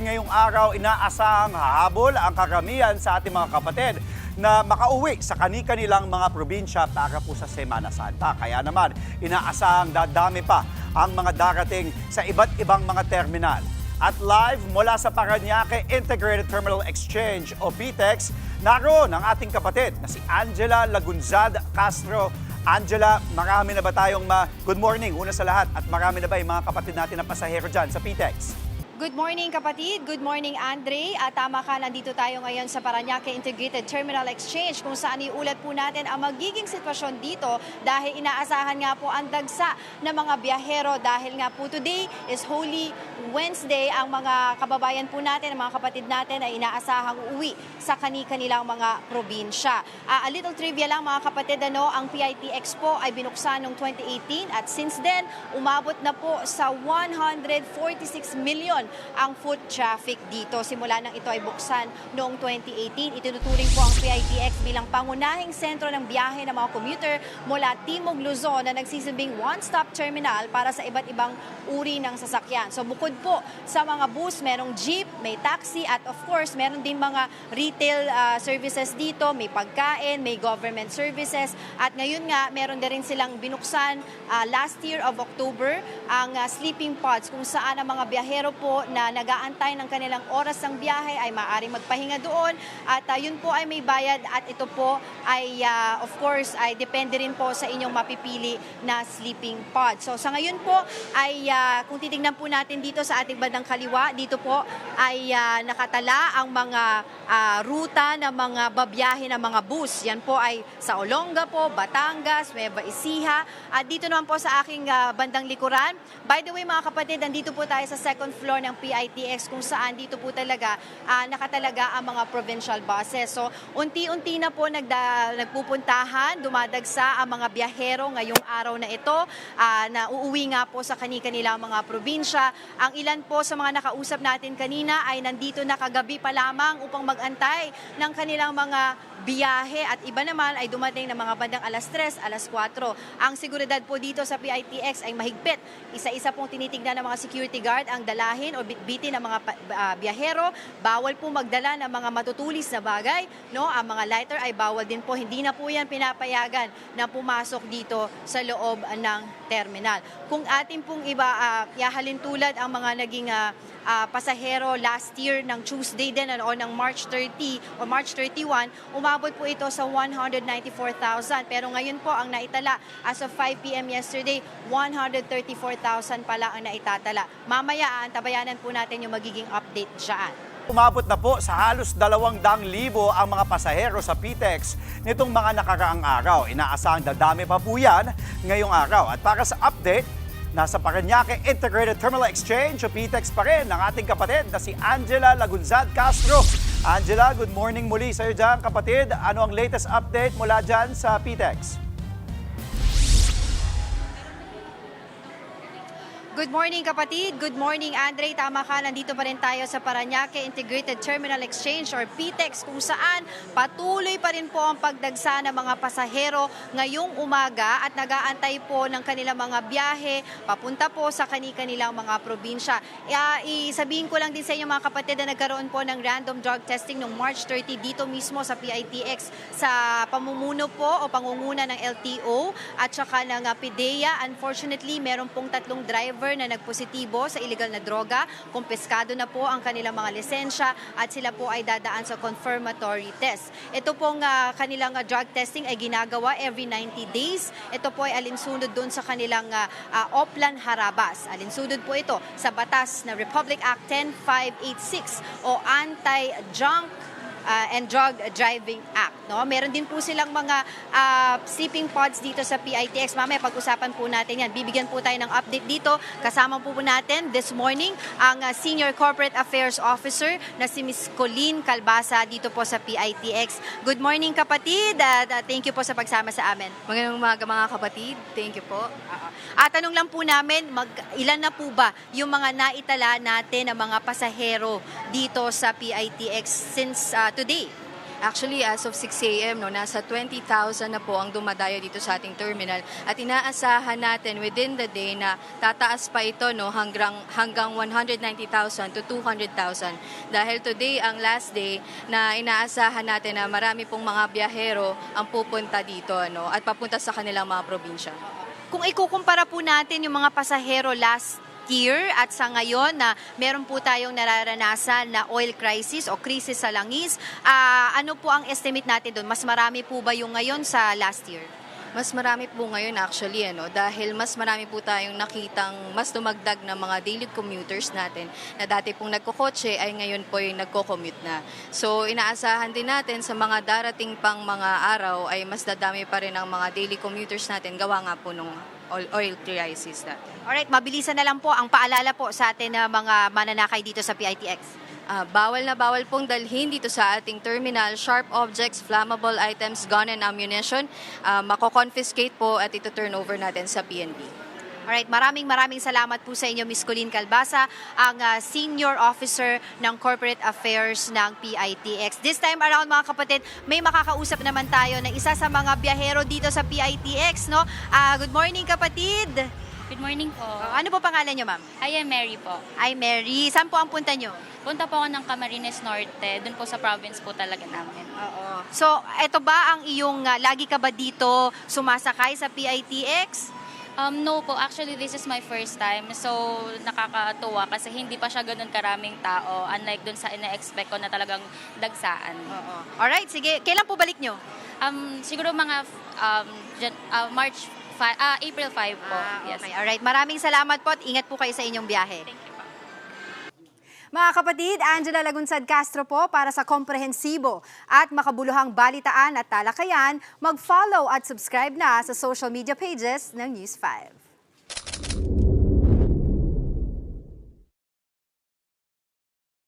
ngayong araw inaasahang hahabol ang karamihan sa ating mga kapatid na makauwi sa kani-kanilang mga probinsya para po sa Semana Santa. Kaya naman, inaasahang dadami pa ang mga darating sa iba't ibang mga terminal. At live mula sa Parañaque Integrated Terminal Exchange o PTEX, naroon ang ating kapatid na si Angela Lagunzad Castro. Angela, marami na ba tayong good morning una sa lahat at marami na ba yung mga kapatid natin na pasahero dyan sa PTEX? Good morning kapatid, good morning Andre. Tama ka, nandito tayo ngayon sa Parañaque Integrated Terminal Exchange kung saan iulat po natin ang magiging sitwasyon dito dahil inaasahan nga po ang dagsa ng mga biyahero dahil nga po today is Holy Wednesday. Ang mga kababayan po natin, ang mga kapatid natin ay inaasahang uwi sa kanilang mga probinsya. A little trivia lang mga kapatid, ang PIT Expo ay binuksan noong 2018 at since then umabot na po sa 146 million ang foot traffic dito. Simula nang ito ay buksan noong 2018, itinuturing po ang PITX bilang pangunahing sentro ng biyahe ng mga commuter mula Timog Luzon na nagsisilbing one-stop terminal para sa iba't ibang uri ng sasakyan. So bukod po sa mga bus, merong jeep, may taxi at of course meron din mga retail services dito, may pagkain, may government services at ngayon nga meron din rin silang binuksan last year of October ang sleeping pods kung saan ang mga biyahero po na nag-aantay ng kanilang oras ng biyahe ay maaaring magpahinga doon at yun po ay may bayad at ito po ay of course ay depende rin po sa inyong mapipili na sleeping pod. So sa ngayon po ay kung titingnan po natin dito sa ating bandang kaliwa, dito po ay nakatala ang mga ruta ng mga babiyahe ng mga bus. Yan po ay sa Olonga po, Batangas, Nueva Ecija at dito naman po sa aking bandang likuran. By the way mga kapatid, nandito po tayo sa second floor ng PITX kung saan dito po talaga nakatalaga ang mga provincial buses. So unti-unti na po nagpupuntahan, dumadagsa ang mga biyahero ngayong araw na ito na uuwi nga po sa kanilang mga probinsya. Ang ilan po sa mga nakausap natin kanina ay nandito na kagabi pa lamang upang mag-antay ng kanilang mga biyahe at iba naman ay dumating ng mga bandang alas 3, alas 4. Ang seguridad po dito sa PITX ay mahigpit. Isa-isa pong tinitignan ng mga security guard ang dalahin o bitbitin ng mga biyahero. Bawal po magdala ng mga matutulis na bagay. No? Ang mga lighter ay bawal din po. Hindi na po yan pinapayagan na pumasok dito sa loob ng terminal. Kung atin pong iba yahalin tulad ang mga naging pasahero last year ng Tuesday din o ng March 30 o March 31, umabot po ito sa 194,000. Pero ngayon po ang naitala as of 5 p.m. yesterday, 134,000 pala ang naitatala. Mamaya antabayanan po natin yung magiging update dyan. Umabot na po sa halos 200,000 ang mga pasahero sa PTEX nitong mga nakaraang araw. Inaasahang dadami pa po yan ngayong araw. At para sa update, nasa Parañaque Integrated Terminal Exchange o PTEX pa rin ang ating kapatid na si Angela Lagunzad Castro. Angela, good morning muli sa iyo dyan kapatid. Ano ang latest update mula dyan sa PTEX? Good morning kapatid, good morning Andre. Tama ka, nandito pa rin tayo sa Parañaque Integrated Terminal Exchange or PTEX kung saan patuloy pa rin po ang pagdagsa ng mga pasahero ngayong umaga at nag-aantay po ng kanilang mga biyahe papunta po sa kanilang mga probinsya. Isabihin ko lang din sa inyo mga kapatid na nagkaroon po ng random drug testing noong March 30 dito mismo sa PITX sa pamumuno po o pangunguna ng LTO at saka ng PIDEA. Unfortunately, meron pong 3 driver na nagpositibo sa illegal na droga. Kumpiskado na po ang kanilang mga lisensya at sila po ay dadaan sa confirmatory test. Ito pong kanilang drug testing ay ginagawa every 90 days. Ito po ay alinsunod doon sa kanilang Oplan Harabas. Alinsunod po ito sa batas na Republic Act 10586 o Anti-Junk and Drug Driving Act. No? Meron din po silang mga sleeping pods dito sa PITX. Mamaya pag-usapan po natin yan. Bibigyan po tayo ng update dito. Kasama po natin this morning ang Senior Corporate Affairs Officer na si Ms. Colleen Calbasa dito po sa PITX. Good morning kapatid. Thank you po sa pagsama sa amin. Magandang umaga mga kapatid. Thank you po. Tanong lang po namin, ilan na po ba yung mga naitala natin ng mga pasahero dito sa PITX since today? Actually, as of 6 a.m., no, nasa 20,000 na po ang dumadayo dito sa ating terminal. At inaasahan natin within the day na tataas pa ito no, hanggang 190,000 to 200,000. Dahil today ang last day na inaasahan natin na marami pong mga biyahero ang pupunta dito no, at papunta sa kanilang mga probinsya. Kung ikukumpara po natin yung mga pasahero last year at sa ngayon na meron po tayong nararanasan na oil crisis o krisis sa langis, ano po ang estimate natin doon? Mas marami po ba yung ngayon sa last year? Mas marami po ngayon actually, dahil mas marami po tayong nakitang mas dumagdag na mga daily commuters natin na dati pong nagkokotse ay ngayon po yung nagko-commute na. So inaasahan din natin sa mga darating pang mga araw ay mas dadami pa rin ang mga daily commuters natin gawa nga po nung oil crisis natin. Alright, mabilisan na lang po ang paalala po sa atin na mga mananakay dito sa PITX. Bawal na bawal pong dalhin dito sa ating terminal sharp objects, flammable items, gun and ammunition. Mako-confiscate po at ito turnover natin sa PNP. Alright, maraming salamat po sa inyo, Ms. Colleen Calbasa, ang Senior Officer ng Corporate Affairs ng PITX. This time around mga kapatid, may makakausap naman tayo na isa sa mga biyahero dito sa PITX, no? Good morning kapatid! Good morning po. Ano po pangalan niyo, ma'am? I am Mary po. Ay, Mary. Saan po ang punta niyo? Punta po ako ng Camarines Norte. Doon po sa province po talaga namin. Oo. So, eto ba ang iyong, lagi ka ba dito sumasakay sa PITX? No po, actually this is my first time. So nakakatuwa kasi hindi pa siya ganun karaming tao. Unlike dun sa ina-expect ko na talagang dagsaan. Oo. Alright, sige. Kailan po balik niyo? Siguro mga April 5 po. Yes. Okay. Alright, maraming salamat po at ingat po kayo sa inyong biyahe. Thank you po. Mga kapatid, Angela Lagunsad Castro po para sa komprehensibo at makabuluhang balitaan at talakayan. Mag-follow at subscribe na sa social media pages ng News 5.